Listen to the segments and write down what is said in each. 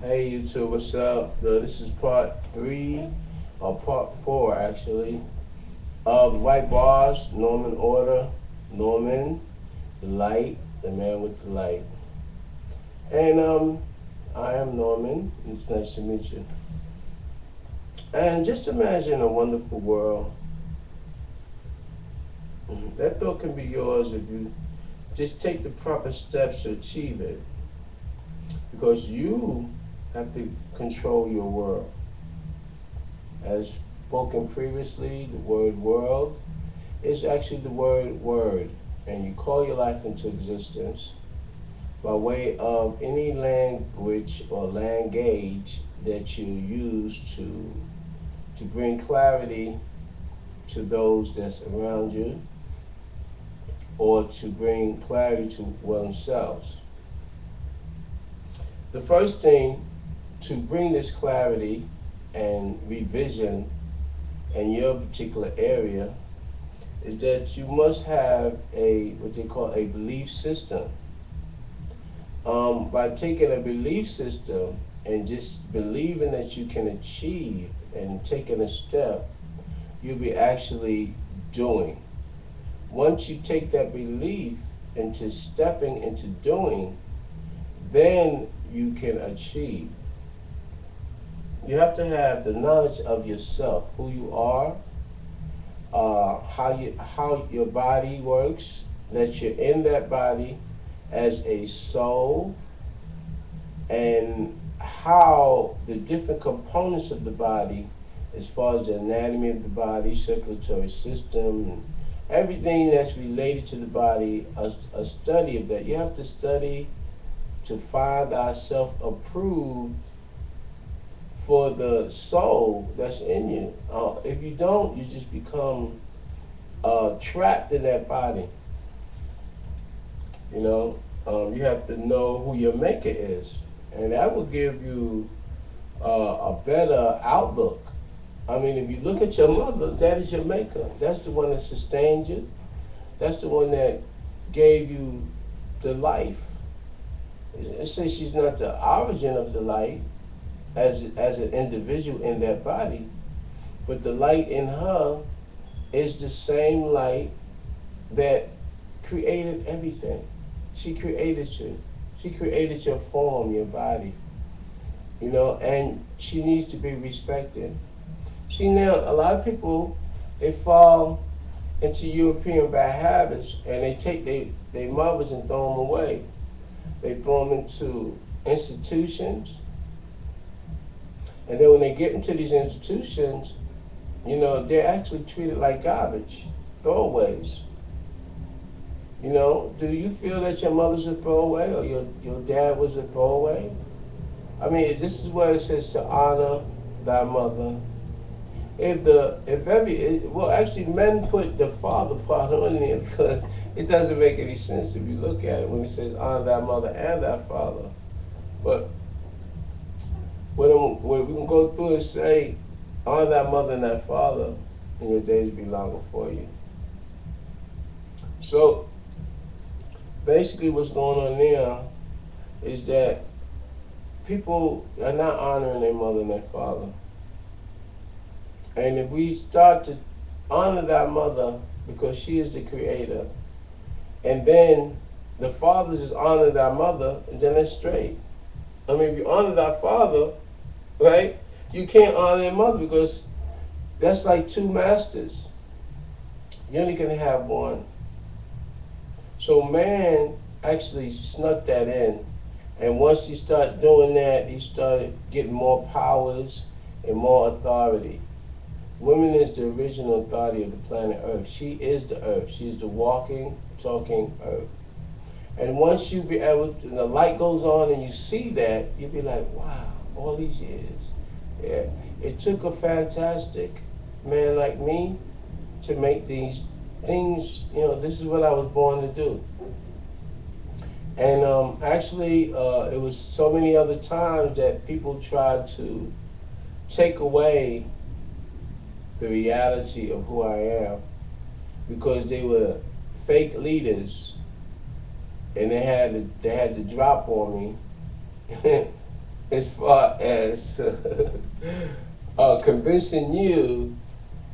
Hey YouTube, what's up? This is part 3, or part 4 actually, of White Bars, Norman Order, Norman, the light, the man with the light. And I am Norman, it's nice to meet you. And just imagine a wonderful world. That thought can be yours if you just take the proper steps to achieve it. Because you have to control your world. As spoken previously, the word world is actually the word word, and you call your life into existence by way of any language or language that you use to bring clarity to those that's around you, or to bring clarity to oneself. The first thing to bring this clarity and revision in your particular area is that you must have what they call a belief system. By taking a belief system and just believing that you can achieve and taking a step, you'll be actually doing. Once you take that belief into stepping into doing, then you can achieve. You have to have the knowledge of yourself, who you are, how your body works, that you're in that body as a soul, and how the different components of the body, as far as the anatomy of the body, circulatory system, and everything that's related to the body, a study of that. You have to study to find ourselves approved for the soul that's in you. If you don't, you just become trapped in that body. You have to know who your maker is, and that will give you a better outlook. I mean, if you look at your mother, that is your maker. That's the one that sustained you. That's the one that gave you the life. It says she's not the origin of the light as an individual in that body, but the light in her is the same light that created everything. She created you. She created your form, your body. And she needs to be respected. See, now, a lot of people, they fall into European bad habits, and they take their mothers and throw them away. They throw them into institutions. And then when they get into these institutions, they're actually treated like garbage, throwaways. Do you feel that your mother's a throwaway or your dad was a throwaway? I mean, this is where it says to honor thy mother. Actually, men put the father part on there because it doesn't make any sense if you look at it when it says honor thy mother and thy father. But when we can go through and say honor thy mother and thy father, and your days be longer for you. So basically what's going on there is that people are not honoring their mother and their father. And if we start to honor thy mother because she is the creator, and then the father just honor thy mother, then that's straight. I mean, if you honor thy father, right, you can't honor their mother because that's like two masters. You only can have one. So man actually snuck that in. And once he started doing that, he started getting more powers and more authority. Woman is the original authority of the planet Earth. She is the Earth. She's the walking, talking Earth. And once you be able to, the light goes on and you see that, you'll be like, wow, all these years. Yeah. It took a fantastic man like me to make these things, this is what I was born to do. And actually, it was so many other times that people tried to take away the reality of who I am because they were fake leaders and they had to drop on me as far as convincing you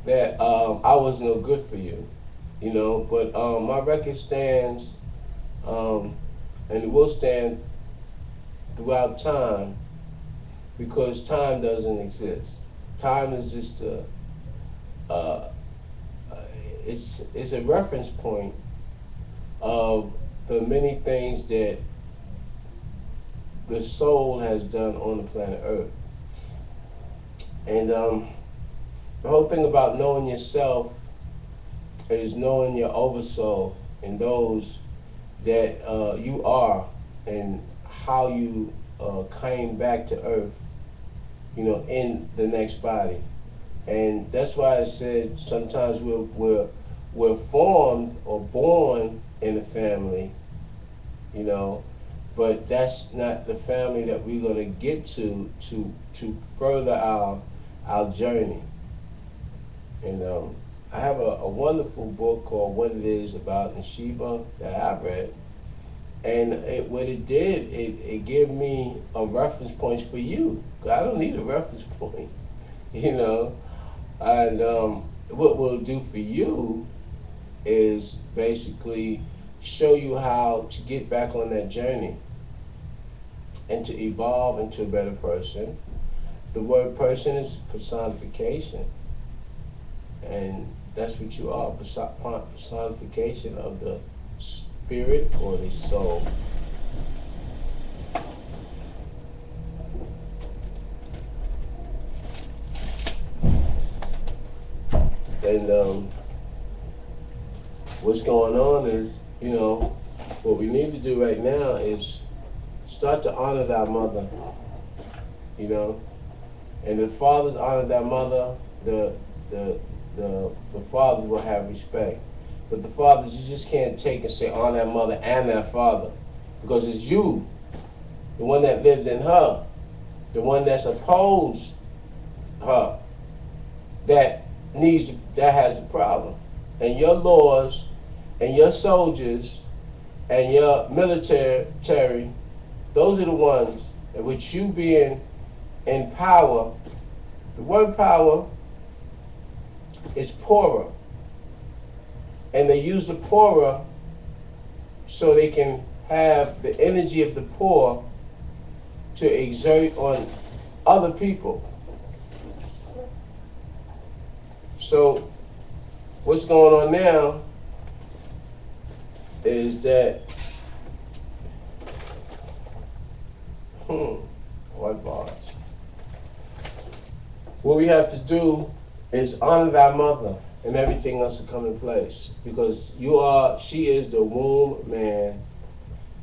that I was no good for you, you know. But my record stands, and it will stand throughout time because time doesn't exist. Time is just uh, it's a reference point of the many things that the soul has done on the planet Earth. And the whole thing about knowing yourself is knowing your oversoul and those that you are and how you came back to Earth, you know, in the next body. And that's why I said sometimes we're formed or born in a family, you know, but that's not the family that we're going to get to further our journey. And I have a wonderful book called What It Is about Nsheba that I've read. And what it did, it gave me a reference point for you. 'Cause I don't need a reference point, you know. And what we'll do for you is basically show you how to get back on that journey and to evolve into a better person. The word person is personification. And that's what you are, personification of the spirit or the soul. And what's going on is, you know, what we need to do right now is start to honor thy mother, you know. And the fathers honor thy mother, the fathers will have respect. But the fathers, you just can't take and say honor that mother and that father. Because it's you, the one that lives in her, the one that's opposed her, that has the problem. And your laws and your soldiers and your military, those are the ones in which you being in power. The word power is poorer. And they use the poorer so they can have the energy of the poor to exert on other people. So what's going on now is that white bars. What we have to do is honor thy mother, and everything else will come in place. Because she is the womb man,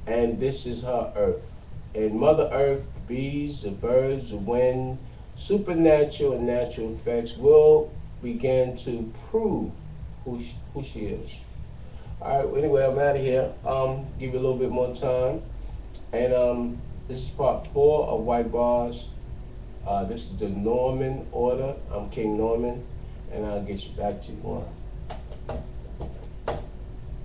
and this is her earth. And Mother Earth, the bees, the birds, the wind, supernatural and natural effects will begin to prove who she is. All right, anyway, I'm out of here. Give you a little bit more time. And this is part 4 of White Bars. This is the Norman Order. I'm King Norman, and I'll get you back to you.